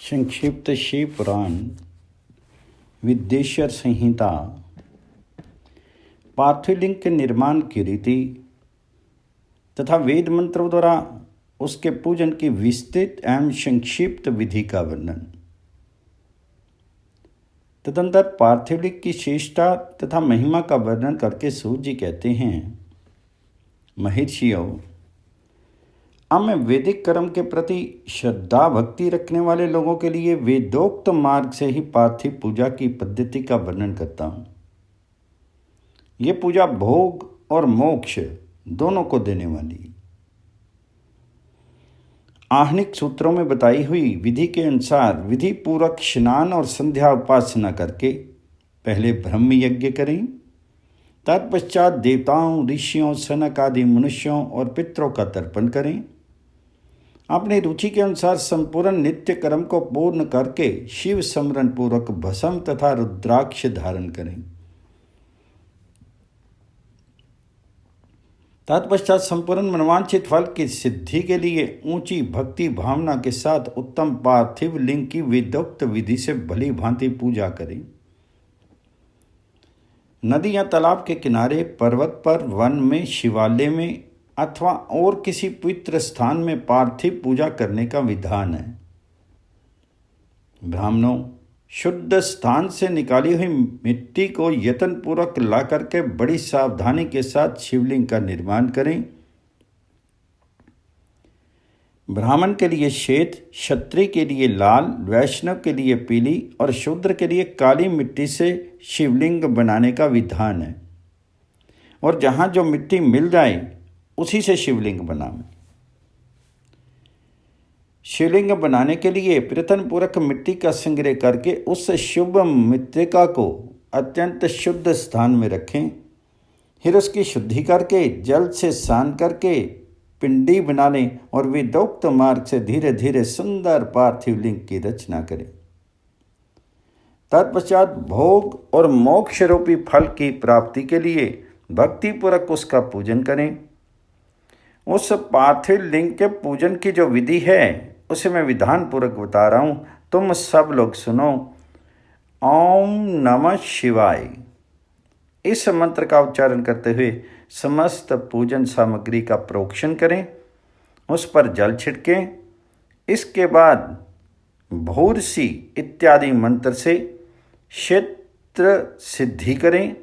संक्षिप्त शिव पुराण, विद्येश्वर संहिता, पार्थिव लिंग के निर्माण की रीति तथा वेद मंत्रों द्वारा उसके पूजन की विस्तृत एवं संक्षिप्त विधि का वर्णन। तदंतर पार्थिव लिंग की श्रेष्ठता तथा महिमा का वर्णन करके सूत जी कहते हैं, महर्षियों, अब मैं वैदिक कर्म के प्रति श्रद्धा भक्ति रखने वाले लोगों के लिए वेदोक्त मार्ग से ही पार्थिव पूजा की पद्धति का वर्णन करता हूँ। ये पूजा भोग और मोक्ष दोनों को देने वाली। आहनिक सूत्रों में बताई हुई विधि के अनुसार विधि पूर्वक स्नान और संध्या उपासना करके पहले ब्रह्म यज्ञ करें, तत्पश्चात देवताओं, ऋषियों, सनक आदि मनुष्यों और पितरों का तर्पण करें। अपनी रुचि के अनुसार संपूर्ण नित्य कर्म को पूर्ण करके शिव स्मरण पूर्वक भस्म तथा रुद्राक्ष धारण करें। तत्पश्चात संपूर्ण मनवांछित फल की सिद्धि के लिए ऊंची भक्ति भावना के साथ उत्तम पार्थिव लिंग की वेदोक्त विधि से भली भांति पूजा करें। नदी या तालाब के किनारे, पर्वत पर, वन में, शिवालय में अथवा और किसी पवित्र स्थान में पार्थिव पूजा करने का विधान है। ब्राह्मणों, शुद्ध स्थान से निकाली हुई मिट्टी को यत्नपूर्वक ला करके बड़ी सावधानी के साथ शिवलिंग का निर्माण करें। ब्राह्मण के लिए श्वेत, क्षत्रिय के लिए लाल, वैष्णव के लिए पीली और शूद्र के लिए काली मिट्टी से शिवलिंग बनाने का विधान है। और जहाँ जो मिट्टी मिल जाए उसी से शिवलिंग बनाएं। शिवलिंग बनाने के लिए प्रयत्नपूर्वक मिट्टी का संग्रह करके उस शुभ मृत्तिका को अत्यंत शुद्ध स्थान में रखें। फिर उसकी शुद्धि करके जल से स्नान करके पिंडी बना लें और वेदोक्त मार्ग से धीरे धीरे सुंदर पार्थिव लिंग की रचना करें। तत्पश्चात भोग और मोक्ष रूपी फल की प्राप्ति के लिए भक्तिपूर्वक उसका पूजन करें। उस पार्थिव लिंग के पूजन की जो विधि है उसे मैं विधान पूर्वक बता रहा हूँ, तुम सब लोग सुनो। ओम नमः शिवाय इस मंत्र का उच्चारण करते हुए समस्त पूजन सामग्री का प्रोक्षण करें, उस पर जल छिड़कें। इसके बाद भूर्सी इत्यादि मंत्र से क्षेत्र सिद्धि करें।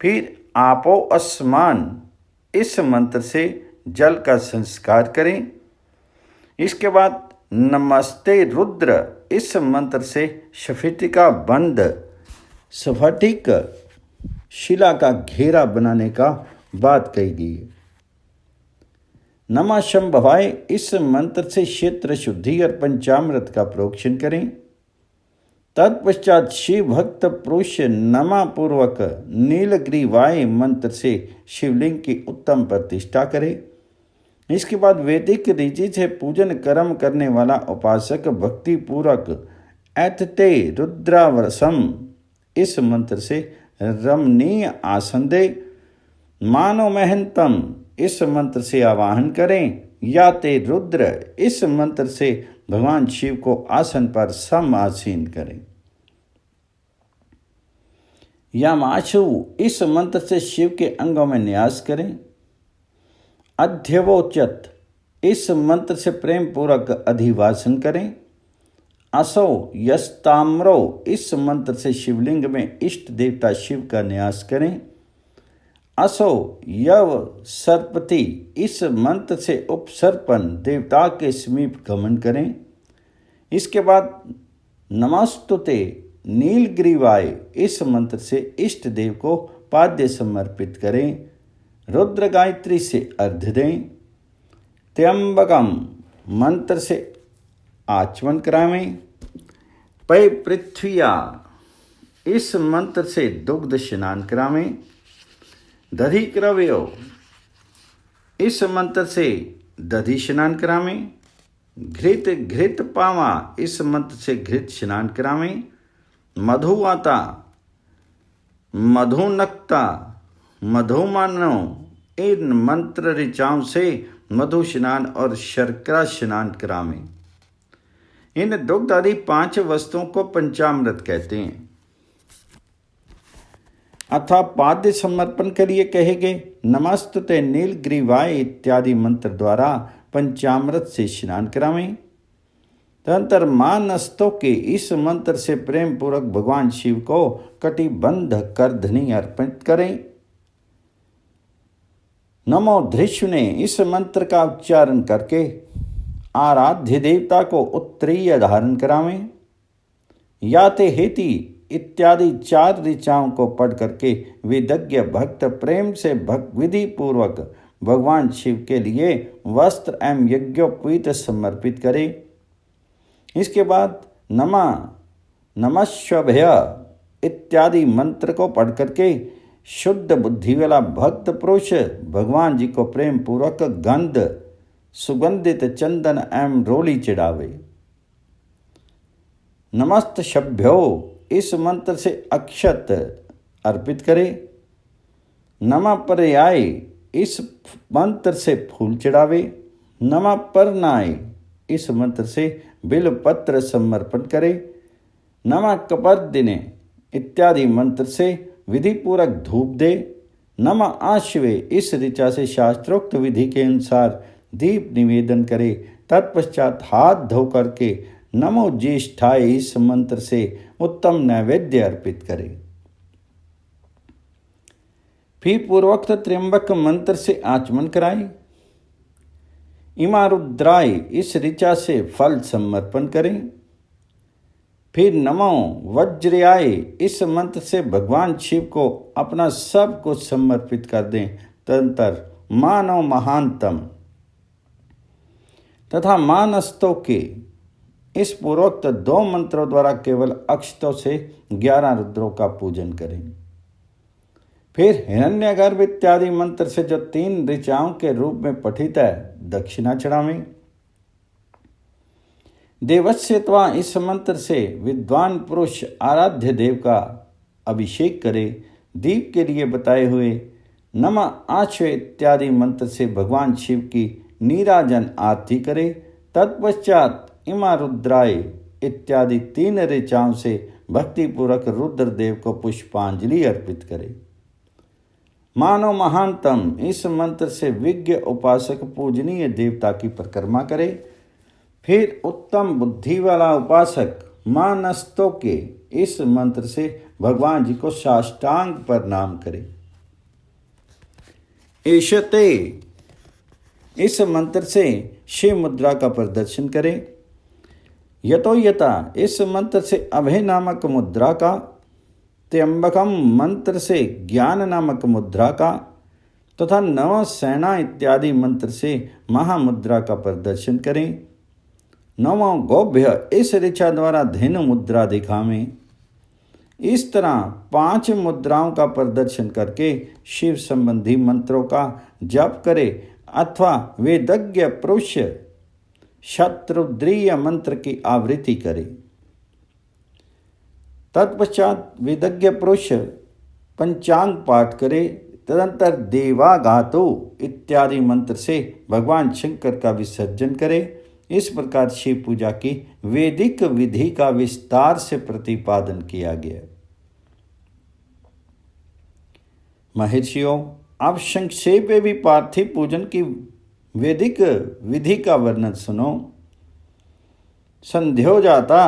फिर आपो अस्मान इस मंत्र से जल का संस्कार करें। इसके बाद नमस्ते रुद्र इस मंत्र से स्फटिका बंद स्फटिक शिला का घेरा बनाने का बात कही गई है। नमः शंभवाय इस मंत्र से क्षेत्र शुद्धि और पंचामृत का प्रोक्षण करें। तत्पश्चात शिव भक्त पुरुष नमा पूर्वक नीलग्रीवाय मंत्र से शिवलिंग की उत्तम प्रतिष्ठा करें। इसके बाद वैदिक रीति से पूजन कर्म करने वाला उपासक भक्ति पूर्वक एतते रुद्रावसम इस मंत्र से रमणीय आसन दे। मानो महंतम इस मंत्र से आवाहन करें। या ते रुद्र इस मंत्र से भगवान शिव को आसन पर समासीन करें। यामाशु इस मंत्र से शिव के अंगों में न्यास करें। अध्यवोचत इस मंत्र से प्रेम पूर्वक अधिवासन करें। असो यस्ताम्रो इस मंत्र से शिवलिंग में इष्ट देवता शिव का न्यास करें। असो यव सर्पति इस मंत्र से उपसर्पण देवता के समीप गमन करें। इसके बाद नमस्तुते नीलग्रीवाय इस मंत्र से इष्ट देव को पाद्य समर्पित करें। रुद्र गायत्री से अर्घ्य दें। त्र्यंबकम मंत्र से आचमन करावें। पै पृथ्विया इस मंत्र से दुग्ध स्नान करावें। दधि क्रव्यो इस मंत्र से दधि स्नान करावें। घृत घृत पावा इस मंत्र से घृत स्नान करावें। मधुवाता, मधुनक्ता, मधुमानो इन मंत्र ऋचाओं से मधु स्नान और शर्करा स्नान करावें। इन दुग्ध आदि 5 वस्तुओं को पंचामृत कहते हैं। अथवा पाद्य समर्पण के लिए कहे गए नमस्तुते नीलग्रीवाय इत्यादि मंत्र द्वारा पंचामृत से स्नान करावें। तदंतर मानस्तों के इस मंत्र से प्रेम पूर्वक भगवान शिव को कटिबंध करधनी अर्पित करें। नमो धृष्व ने इस मंत्र का उच्चारण करके आराध्य देवता को उत्तरीय धारण करावें। याते हेति इत्यादि 4 ऋचाओं को पढ़ करके विदज्ञ भक्त प्रेम से विधि पूर्वक भगवान शिव के लिए वस्त्र एवं यज्ञोपवीत समर्पित करे। इसके बाद नमस्वभय इत्यादि मंत्र को पढ़ करके शुद्ध बुद्धि वाला भक्त पुरुष भगवान जी को प्रेम पूर्वक गंध सुगंधित चंदन एवं रोली चढ़ावे। नमस्त शभ्यो इस मंत्र से अक्षत अर्पित करे। नमः पर्याय इस मंत्र से फूल चढ़ावे। नमः परनाय इस मंत्र से बिल पत्र समर्पण करे। नमः कपर्दिने इत्यादि मंत्र से विधि पूर्वक धूप दे। नमः आश्वे इस ऋचा से शास्त्रोक्त विधि के अनुसार दीप निवेदन करे। तत्पश्चात हाथ धो करके नमो ज्येष्ठाय इस मंत्र से उत्तम नैवेद्य अर्पित करे। फिर पूर्वोक्त त्र्यंबक मंत्र से आचमन कराए। इमा रुद्राय इस ऋचा से फल समर्पण करें। फिर नमो वज्रयाय इस मंत्र से भगवान शिव को अपना सब कुछ समर्पित कर दें। तदंतर मानव महानतम तथा मानस्तों के इस पूर्वोक्त 2 मंत्रों द्वारा केवल अक्षतों से 11 रुद्रों का पूजन करें। फिर हिरण्यगर्भ इत्यादि मंत्र से जो 3 ऋचाओं के रूप में पठित है दक्षिणा चढ़ावें। देवस्यत्वा इस मंत्र से विद्वान पुरुष आराध्य देव का अभिषेक करे। दीप के लिए बताए हुए नमः आश्वे इत्यादि मंत्र से भगवान शिव की नीराजन आरती करे। तत्पश्चात इमा रुद्राय इत्यादि 3 ऋचाओं से भक्तिपूर्वक रुद्रदेव को पुष्पांजलि अर्पित करे। मानो महानतम इस मंत्र से विज्ञ उपासक पूजनीय देवता की परिक्रमा करे। फिर उत्तम बुद्धि वाला उपासक मानस्तों के इस मंत्र से भगवान जी को साष्टांग प्रणाम करे। ईशते इस मंत्र से शिव मुद्रा का प्रदर्शन करे। यतो यथा इस मंत्र से अभय नामक मुद्रा का, त्र्यंबकम मंत्र से ज्ञान नामक मुद्रा का तथा नव सेना इत्यादि मंत्र से महामुद्रा का प्रदर्शन करें। नवो गोभ्य इस ऋचा द्वारा धेनु मुद्रा दिखावें। इस तरह 5 मुद्राओं का प्रदर्शन करके शिव संबंधी मंत्रों का जप करे अथवा वेदज्ञ पुरुष शत्रुद्रीय मंत्र की आवृत्ति करे। तत्पश्चात वेदज्ञ पुरुष पंचांग पाठ करे। तदंतर देवागातो इत्यादि मंत्र से भगवान शंकर का विसर्जन करे। इस प्रकार शिव पूजा की वैदिक विधि का विस्तार से प्रतिपादन किया गया। महर्षियों, अब संक्षेप में भी पार्थिव पूजन की वैदिक विधि का वर्णन सुनो। संध्यो जाता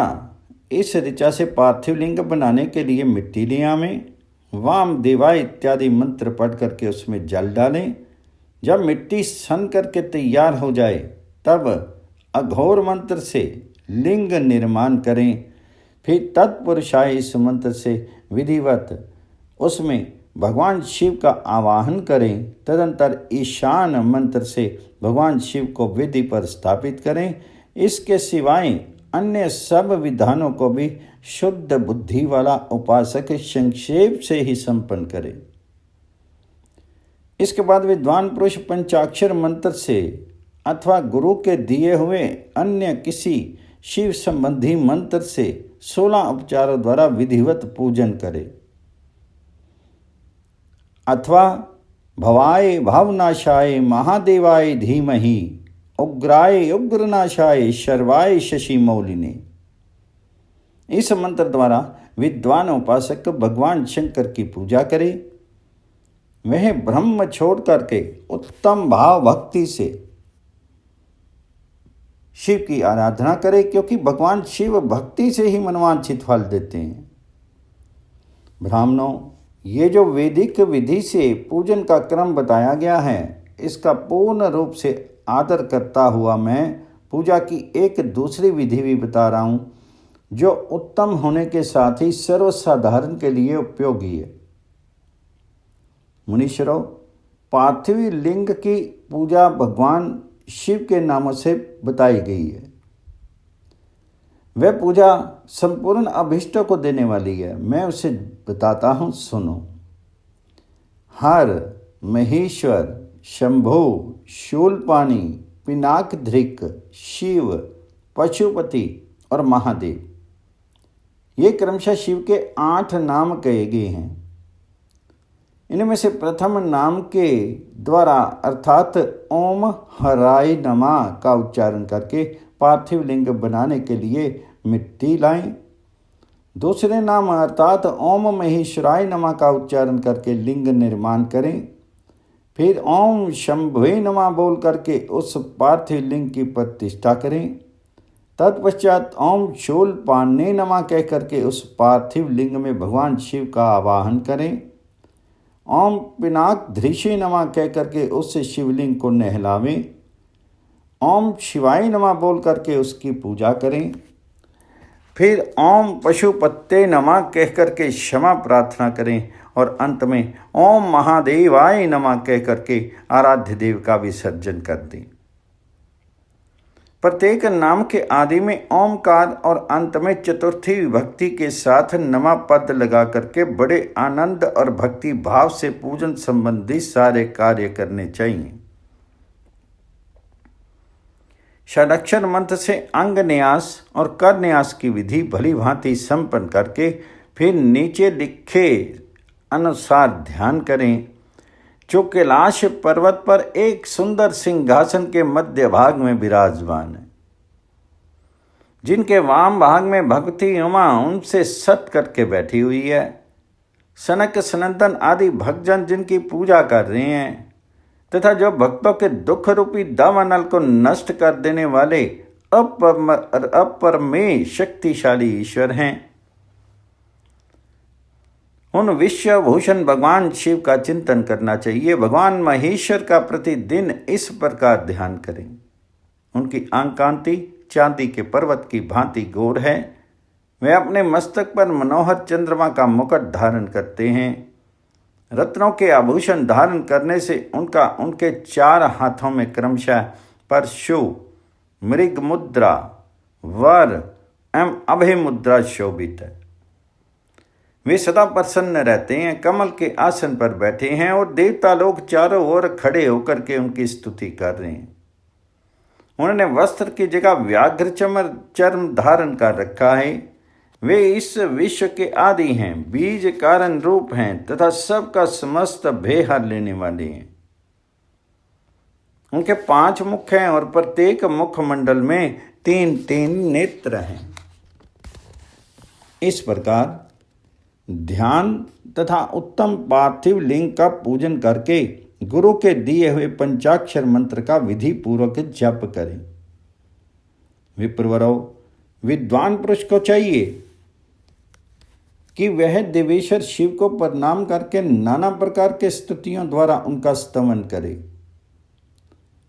इस ऋचा से पार्थिव लिंग बनाने के लिए मिट्टी ले आवें। वाम देवा इत्यादि मंत्र पढ़ करके उसमें जल डालें। जब मिट्टी सन करके तैयार हो जाए तब अघोर मंत्र से लिंग निर्माण करें। फिर तत्पुरुषाय इस मंत्र से विधिवत उसमें भगवान शिव का आवाहन करें। तदंतर ईशान मंत्र से भगवान शिव को विधि पर स्थापित करें। इसके सिवाय अन्य सब विधानों को भी शुद्ध बुद्धि वाला उपासक संक्षेप से ही संपन्न करे। इसके बाद विद्वान पुरुष पंचाक्षर मंत्र से अथवा गुरु के दिए हुए अन्य किसी शिव संबंधी मंत्र से 16 उपचारों द्वारा विधिवत पूजन करे अथवा भवाय भावनाशाय महादेवाय धीमहि उग्राय उग्रनाशाय शर्वाय शशि मौलिने। इस मंत्र द्वारा विद्वान उपासक भगवान शंकर की पूजा करे। वह ब्रह्म छोड़ करके उत्तम भाव भक्ति से शिव की आराधना करे, क्योंकि भगवान शिव भक्ति से ही मनवांछित फल देते हैं। ब्राह्मणों, ये जो वैदिक विधि से पूजन का क्रम बताया गया है, इसका पूर्ण रूप से आदर करता हुआ मैं पूजा की एक दूसरी विधि भी बता रहा हूँ, जो उत्तम होने के साथ ही सर्वसाधारण के लिए उपयोगी है। मुनीश्वरों, पार्थिव लिंग की पूजा भगवान शिव के नामों से बताई गई है। वह पूजा संपूर्ण अभीष्टों को देने वाली है। मैं उसे बताता हूँ, सुनो। हर, महेश्वर, शंभु, शूलपाणी, पिनाकधृक, शिव, पशुपति और महादेव, ये क्रमशः शिव के 8 नाम कहे गए हैं। इनमें से प्रथम नाम के द्वारा अर्थात ओम हराय नमः का उच्चारण करके पार्थिव लिंग बनाने के लिए मिट्टी लाएं। दूसरे नाम अर्थात ओम महेश्वराय नमः का उच्चारण करके लिंग निर्माण करें। फिर ओम शंभवे नमः बोल करके उस पार्थिव लिंग की प्रतिष्ठा करें। तत्पश्चात ओम शूलपाण्ये नमः कह करके उस पार्थिव लिंग में भगवान शिव का आवाहन करें। ओम पिनाकधृषे नमः कह करके उस शिवलिंग को नहलावें। ओम शिवाय नमः बोल करके उसकी पूजा करें। फिर ओम पशुपते नमः कह करके क्षमा प्रार्थना करें और अंत में ओम महादेवाय नमः कह करके आराध्य देव का विसर्जन कर दें। प्रत्येक नाम के आदि में ओमकार और अंत में चतुर्थी विभक्ति के साथ नमा पद लगा करके बड़े आनंद और भक्ति भाव से पूजन संबंधी सारे कार्य करने चाहिए। षडाक्षर मंत्र से अंग न्यास और कर न्यास की विधि भली भांति संपन्न करके फिर नीचे लिखे अनुसार ध्यान करें, जो कैलाश पर्वत पर एक सुंदर सिंहासन के मध्य भाग में विराजमान है, जिनके वाम भाग में भगवती उमा उनसे सत करके बैठी हुई है। सनक सनंदन आदि भक्तजन जिनकी पूजा कर रहे हैं तथा जो भक्तों के दुख रूपी दावानल को नष्ट कर देने वाले अपरमेय शक्तिशाली ईश्वर हैं, उन विश्वभूषण भगवान शिव का चिंतन करना चाहिए। भगवान महेश्वर का प्रतिदिन इस प्रकार ध्यान करें। उनकी आंख कांति चांदी के पर्वत की भांति गोर है। वे अपने मस्तक पर मनोहर चंद्रमा का मुकुट धारण करते हैं। रत्नों के आभूषण धारण करने से उनके 4 हाथों में क्रमशः परशु, मृग मुद्रा, वर एवं अभय मुद्रा शोभित है। वे सदा प्रसन्न रहते हैं, कमल के आसन पर बैठे हैं और देवता लोग चारों ओर खड़े होकर के उनकी स्तुति कर रहे हैं। उन्होंने वस्त्र की जगह व्याघ्र चर्म धारण कर रखा है। वे इस विश्व के आदि हैं, बीज कारण रूप हैं तथा सबका समस्त भय हर लेने वाले हैं। उनके 5 मुख हैं और प्रत्येक मुखमंडल में 3-3 नेत्र हैं। इस प्रकार ध्यान तथा उत्तम पार्थिव लिंग का पूजन करके गुरु के दिए हुए पंचाक्षर मंत्र का विधि पूर्वक जप करें। विप्रवरों, विद्वान पुरुष को चाहिए कि वह देवेश्वर शिव को प्रणाम करके नाना प्रकार के स्तुतियों द्वारा उनका स्तवन करे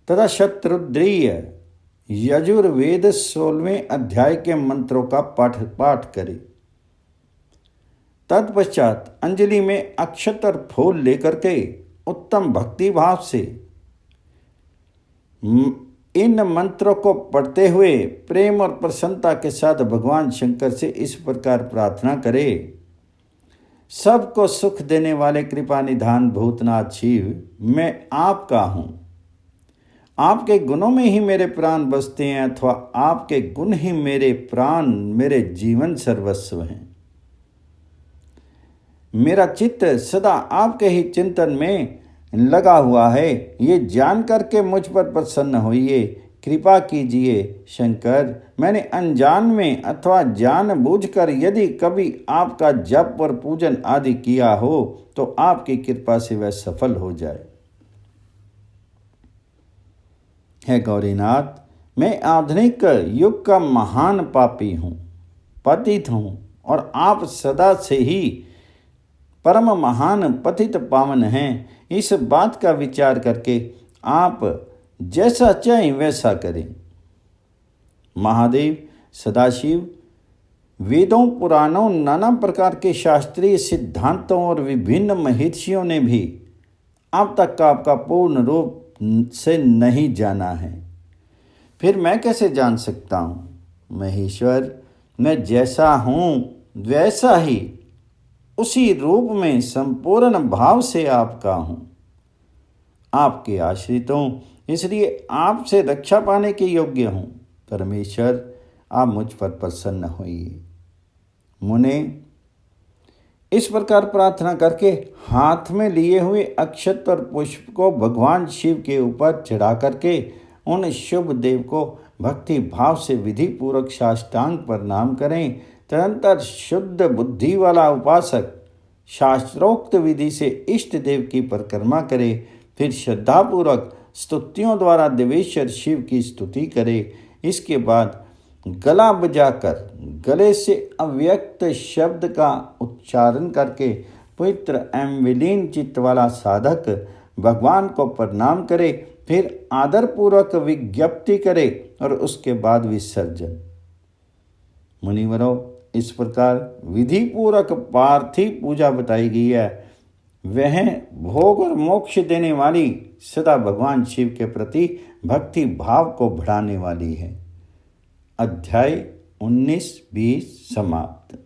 तथा शतरुद्रीय यजुर्वेद 16वें अध्याय के मंत्रों का पाठ करे। तत्पश्चात अंजलि में अक्षत और फूल लेकर के उत्तम भक्ति भाव से इन मंत्रों को पढ़ते हुए प्रेम और प्रसन्नता के साथ भगवान शंकर से इस प्रकार प्रार्थना करे। सबको सुख देने वाले कृपा निधान भूतनाथ शिव, मैं आपका हूँ। आपके गुणों में ही मेरे प्राण बसते हैं अथवा आपके गुण ही मेरे प्राण, मेरे जीवन सर्वस्व हैं। मेरा चित्त सदा आपके ही चिंतन में लगा हुआ है। ये जान करके मुझ पर प्रसन्न होइए कृपा कीजिए शंकर, मैंने अनजान में अथवा जानबूझकर यदि कभी आपका जप और पूजन आदि किया हो तो आपकी कृपा से वह सफल हो जाए। है गौरीनाथ, मैं आधुनिक युग का महान पापी हूँ, पतित हूँ, और आप सदा से ही परम महान पतित पावन हैं। इस बात का विचार करके आप जैसा चाहें वैसा करें। महादेव, सदाशिव, वेदों, पुराणों, नाना प्रकार के शास्त्रीय सिद्धांतों और विभिन्न महर्षियों ने भी अब तक का आपका पूर्ण रूप से नहीं जाना है। फिर मैं कैसे जान सकता हूँ? महेश्वर, मैं जैसा हूँ वैसा ही उसी रूप में संपूर्ण भाव से आपका हूँ, आपके आश्रित हूँ, इसलिए आपसे रक्षा पाने के योग्य हूँ। परमेश्वर, आप मुझ पर प्रसन्न होइए। मुने इस प्रकार प्रार्थना करके हाथ में लिए हुए अक्षत और पुष्प को भगवान शिव के ऊपर चढ़ा करके उन शुभ देव को भक्ति भाव से विधि पूर्वक साष्टांग प्रणाम करें। तदंतर शुद्ध बुद्धि वाला उपासक शास्त्रोक्त विधि से इष्ट देव की परिक्रमा करे। फिर श्रद्धापूर्वक स्तुतियों द्वारा देवेश्वर शिव की स्तुति करे। इसके बाद गला बजाकर गले से अव्यक्त शब्द का उच्चारण करके पवित्र एवं विलीन चित्त वाला साधक भगवान को प्रणाम करे। फिर आदरपूर्वक विज्ञप्ति करे और उसके बाद विसर्जन। मुनिवरों, इस प्रकार विधि पूर्वक पार्थिव पूजा बताई गई है। वह भोग और मोक्ष देने वाली, सदा भगवान शिव के प्रति भक्ति भाव को बढ़ाने वाली है। अध्याय 19-20 समाप्त।